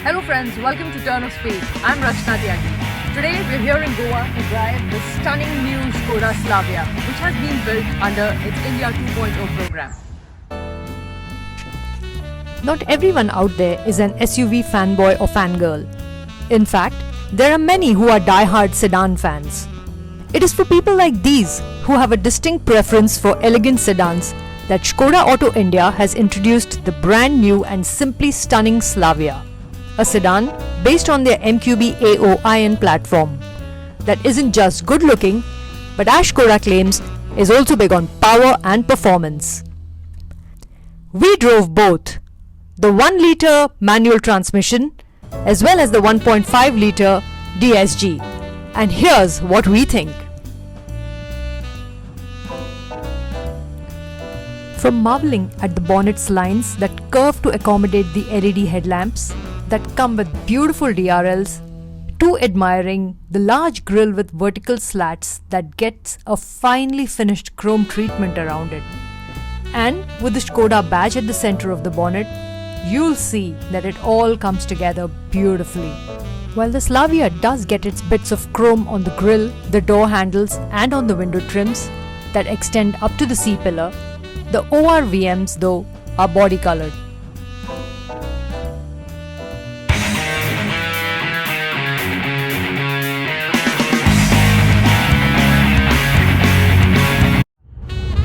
Hello friends, welcome to Turn of Speed. I'm Rachna Tyagi. Today we're here in Goa to drive the stunning new Skoda Slavia, which has been built under its India 2.0 program. Not everyone out there is an SUV fanboy or fangirl. In fact, there are many who are die-hard sedan fans. It is for people like these who have a distinct preference for elegant sedans that Skoda Auto India has introduced the brand new and simply stunning Slavia. A sedan based on their MQB AOIN platform that isn't just good looking, but as Skoda claims, is also big on power and performance. We drove both the 1-litre manual transmission as well as the 1.5-litre DSG, and here's what we think. From marveling at the bonnet's lines that curve to accommodate the LED headlamps that come with beautiful DRLs, to admiring the large grille with vertical slats that gets a finely finished chrome treatment around it. And with the Skoda badge at the center of the bonnet, you'll see that it all comes together beautifully. While the Slavia does get its bits of chrome on the grille, the door handles and on the window trims that extend up to the C-pillar, the ORVMs though are body colored.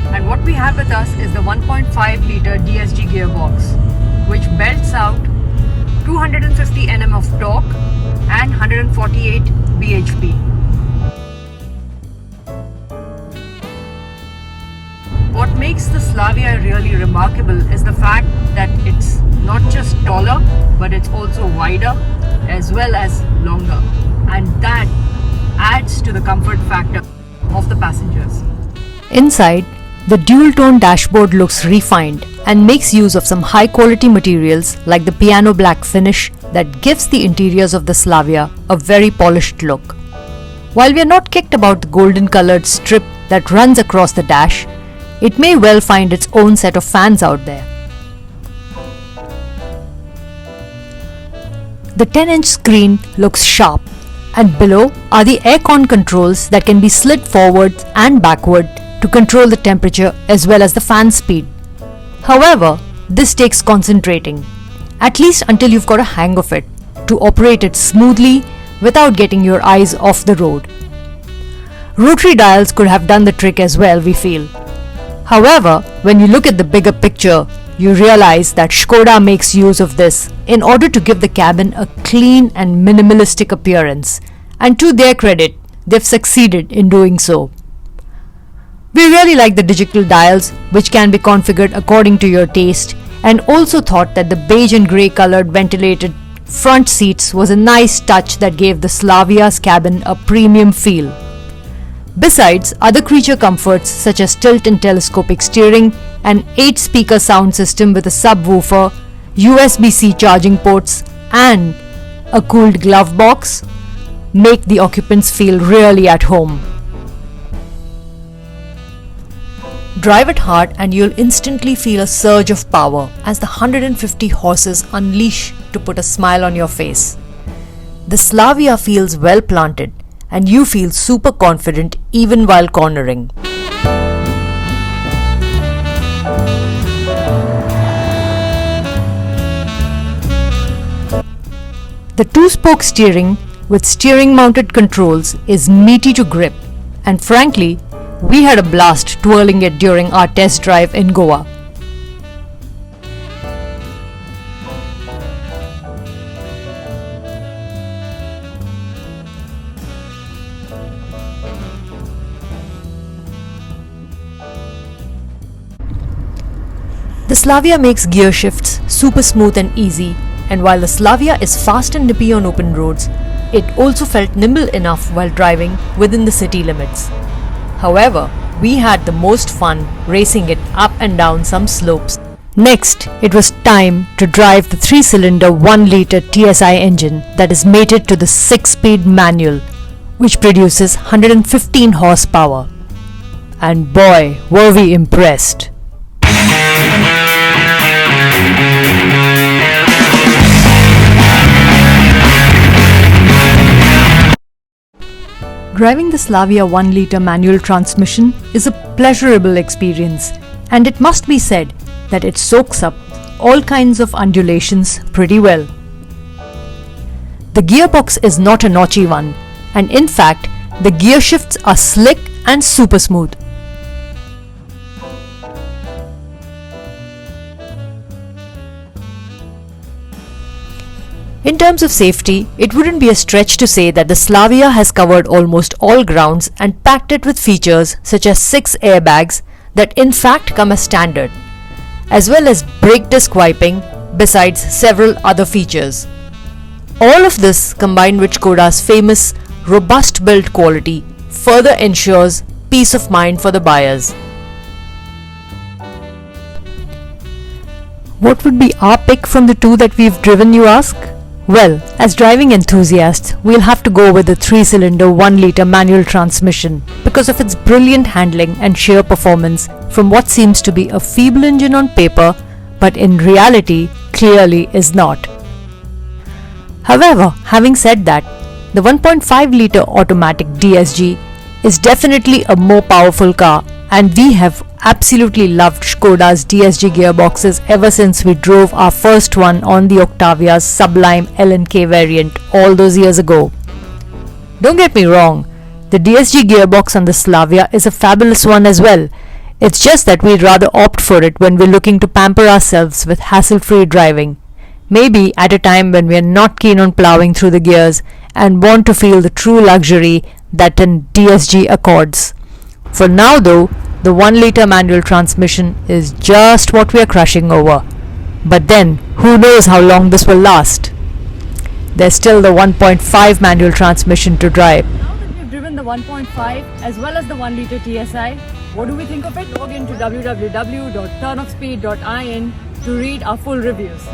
And what we have with us is the 1.5-litre DSG gearbox, which belts out 250 Nm of torque and 148 bhp. What makes the Slavia really remarkable is the fact that it's not just taller, but it's also wider as well as longer, and that adds to the comfort factor of the passengers. Inside, the dual-tone dashboard looks refined and makes use of some high-quality materials like the piano black finish that gives the interiors of the Slavia a very polished look. While we are not kicked about the golden-colored strip that runs across the dash, it may well find its own set of fans out there. The 10-inch screen looks sharp, and below are the aircon controls that can be slid forward and backward to control the temperature as well as the fan speed. However, this takes concentrating, at least until you've got a hang of it, to operate it smoothly without getting your eyes off the road. Rotary dials could have done the trick as well, we feel. However, when you look at the bigger picture, you realize that Skoda makes use of this in order to give the cabin a clean and minimalistic appearance, and to their credit, they've succeeded in doing so. We really like the digital dials, which can be configured according to your taste, and also thought that the beige and grey colored ventilated front seats was a nice touch that gave the Slavia's cabin a premium feel. Besides, other creature comforts such as tilt and telescopic steering, an 8-speaker sound system with a subwoofer, USB-C charging ports, and a cooled glove box make the occupants feel really at home. Drive it hard and you'll instantly feel a surge of power as the 150 horses unleash to put a smile on your face. The Slavia feels well planted and you feel super confident even while cornering. The 2-spoke steering with steering mounted controls is meaty to grip, and frankly, we had a blast twirling it during our test drive in Goa. The Slavia makes gear shifts super smooth and easy, and while the Slavia is fast and nippy on open roads, it also felt nimble enough while driving within the city limits. However, we had the most fun racing it up and down some slopes. Next, it was time to drive the 3-cylinder 1-litre TSI engine that is mated to the 6-speed manual, which produces 115 horsepower. And boy, were we impressed! Driving the Slavia 1-litre manual transmission is a pleasurable experience, and it must be said that it soaks up all kinds of undulations pretty well. The gearbox is not a notchy one, and in fact, the gear shifts are slick and super smooth. In terms of safety, it wouldn't be a stretch to say that the Slavia has covered almost all grounds and packed it with features such as 6 airbags that in fact come as standard, as well as brake disc wiping, besides several other features. All of this, combined with Skoda's famous robust build quality, further ensures peace of mind for the buyers. What would be our pick from the two that we've driven, you ask? Well, as driving enthusiasts, we'll have to go with the 3-cylinder 1-litre manual transmission because of its brilliant handling and sheer performance from what seems to be a feeble engine on paper, but in reality clearly is not. However, having said that, the 1.5-litre automatic DSG is definitely a more powerful car, and we have absolutely loved Skoda's DSG gearboxes ever since we drove our first one on the Octavia's sublime L&K variant all those years ago. Don't get me wrong, the DSG gearbox on the Slavia is a fabulous one as well. It's just that we'd rather opt for it when we're looking to pamper ourselves with hassle-free driving. Maybe at a time when we're not keen on plowing through the gears and want to feel the true luxury that an DSG accords. For now though, the 1-litre manual transmission is just what we are crushing over. But then, who knows how long this will last? There's still the 1.5 manual transmission to drive. Now that we've driven the 1.5 as well as the 1-litre TSI, what do we think of it? Log into www.turnoffspeed.in to read our full reviews.